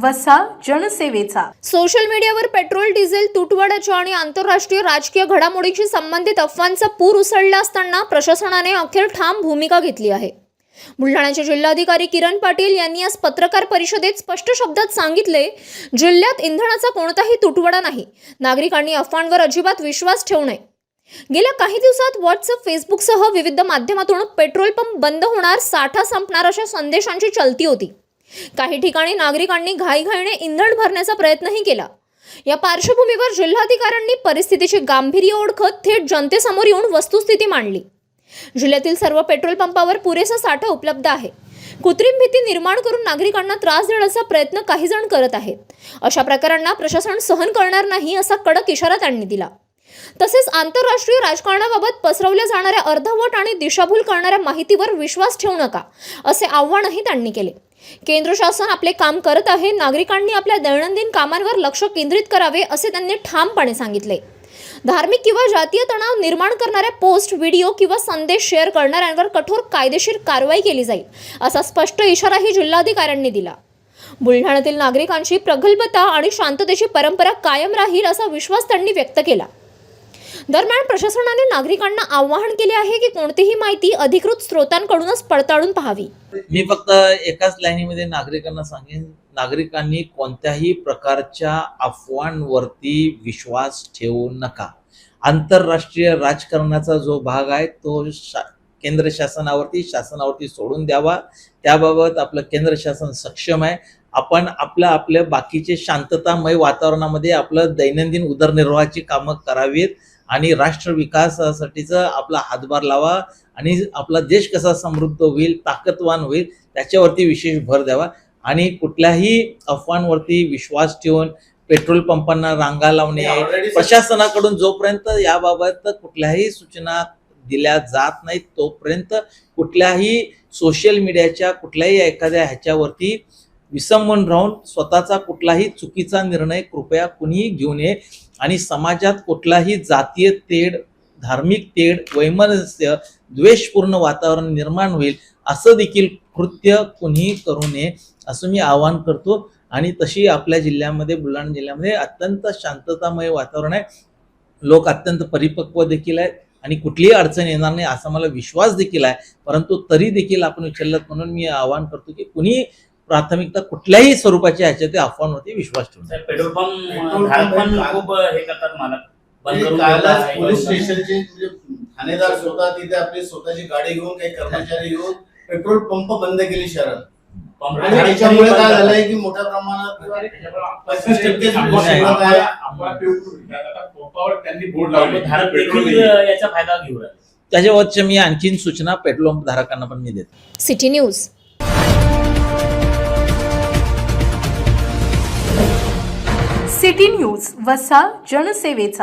वसा जनसेवेचा. सोशल मीडियावर petrol diesel तुटवड्याच्या आणि आंतरराष्ट्रीय राजकीय घडामोडींशी संबंधित अफवांचा पूर उसळला असताना प्रशासनाने अखेर ठाम भूमिका घेतली आहे. बुलढाण्याचे जिल्हाधिकारी किरण पाटील यांनी आज पत्रकार परिषदेत स्पष्ट शब्दात सांगितले, जिल्ह्यात इंधनाचा कोणताही तुटवडा नाही. नागरिकांनी अफवांवर अजिबात विश्वास ठेवू नये. गेल्या काही दिवसात व्हॉट्सअप, फेसबुकसह विविध माध्यमातून पेट्रोल पंप बंद होणार, साठा संपणार अशा संदेशांची चलती होती. काही ठिकाणी नागरिकांनी घाईघाईने इंधन भरण्याचा प्रयत्नही केला. या पार्श्वभूमीवर जिल्हाधिकाऱ्यांनी परिस्थितीचे गांभीर्य ओळखत थेट जनतेसमोर येऊन वस्तुस्थिती मांडली. जिल्ह्यातील सर्व पेट्रोल पंपावर पुरेसा साठा उपलब्ध आहे. कृत्रिम भीती निर्माण करून नागरिकांना त्रास देण्याचा प्रयत्न काही जण करत आहेत. अशा प्रकारांना प्रशासन सहन करणार नाही असा कडक इशारा त्यांनी दिला. तसेच आंतरराष्ट्रीय राजकारणाबाबत पसरवल्या जाणाऱ्या अर्धवट आणि दिशाभूल करणाऱ्या माहितीवर विश्वास ठेवू नका असे आव्हानही त्यांनी केले. केंद्र शासन आपले काम करत आहे. नागरिकांनी आपल्या दैनंदिन कामांवर लक्ष केंद्रित करावे असे त्यांनी ठामपणे सांगितले. धार्मिक किंवा जातीय तणाव निर्माण करणाऱ्या पोस्ट, व्हिडिओ किंवा संदेश शेअर करणाऱ्यांवर कठोर कायदेशीर कारवाई केली जाईल असा स्पष्ट इशाराही जिल्हाधिकाऱ्यांनी दिला. बुलढाण्यातील नागरिकांची प्रगल्भता आणि शांततेची परंपरा कायम राहील असा विश्वास त्यांनी व्यक्त केला. दरम्यान प्रशासनाने नागरिकांना आवाहन केले आहे की कोणतीही माहिती अधिकृत स्रोतांकडूनच पडताळून पाहावी. मी फक्त एकाच लाईनीमध्ये नागरिकांना सांगेन, नागरिकांनी कोणत्याही प्रकारच्या अफवांवरती विश्वास ठेवू नका. आंतरराष्ट्रीय राजकारणाचा जो भाग आहे तो केंद्र शासनावरती सोडून द्यावा. त्याबाबत आपलं केंद्र शासन सक्षम आहे. आपण आपल्या बाकीचे शांततामय वातावरणामध्ये आपलं दैनंदिन उदरनिर्वाहाची कामं करावीत आणि राष्ट्र विकासासाठीचा आपला हातभार लावा आणि आपला देश कसा समृद्ध होईल, ताकदवान होईल त्याच्यावरती विशेष भर द्यावा. आणि कुठल्याही अफवांवरती विश्वास ठेवून पेट्रोल पंपांना रांगा लावणे, प्रशासनाकडून जोपर्यंत याबाबत कुठल्याही सूचना दिल्या जात नाहीत तोपर्यंत कुठल्याही सोशल मीडियाच्या कुठल्याही एखाद्या ह्याच्यावरती विसंबून राहून स्वतःचा कुठलाही चुकीचा निर्णय कृपया कुणीही घेऊ नये. आणि समाजात कुठलाही जातीय तेढ, धार्मिक तेढ, वैमनस्य, द्वेषपूर्ण वातावरण निर्माण होईल असं देखील कृत्य कुणीही करू नये असं मी आवाहन करतो. आणि तशी आपल्या जिल्ह्यामध्ये, बुलढाणा जिल्ह्यामध्ये अत्यंत शांततामय वातावरण आहे. लोक अत्यंत परिपक्व देखील आहेत आणि कुठलीही अडचण येणार नाही असा मला विश्वास देखील आहे. परंतु तरी देखील आपण विचारलं म्हणून मी आवाहन करतो की कुणी प्राथमिकता कुठल्याही स्वरूपाच्या ह्याच्यात अफवांवरती विश्वास ठेवू नये. पेट्रोल पंप धारक पण खूप हे करतात मला बंद करून पोलीस स्टेशनचे ठाणेदार स्वतः तिथे आपली स्वतःची गाडी घेऊन काही कर्मचारी येऊन पेट्रोल पंप बंद केले शहरात. आणि त्याच्यामुळे काय झालंय की मोठ्या प्रमाणात 25% त्यांनी बोर्ड लावले, धारक देखील याचा फायदा घेऊ राहिले. त्याच्यावरच्या मी आणखीन सूचना पेट्रोल पंप धारकांना पण मी देतो. City news. सिटी न्यूज वसा जनसेवेचा.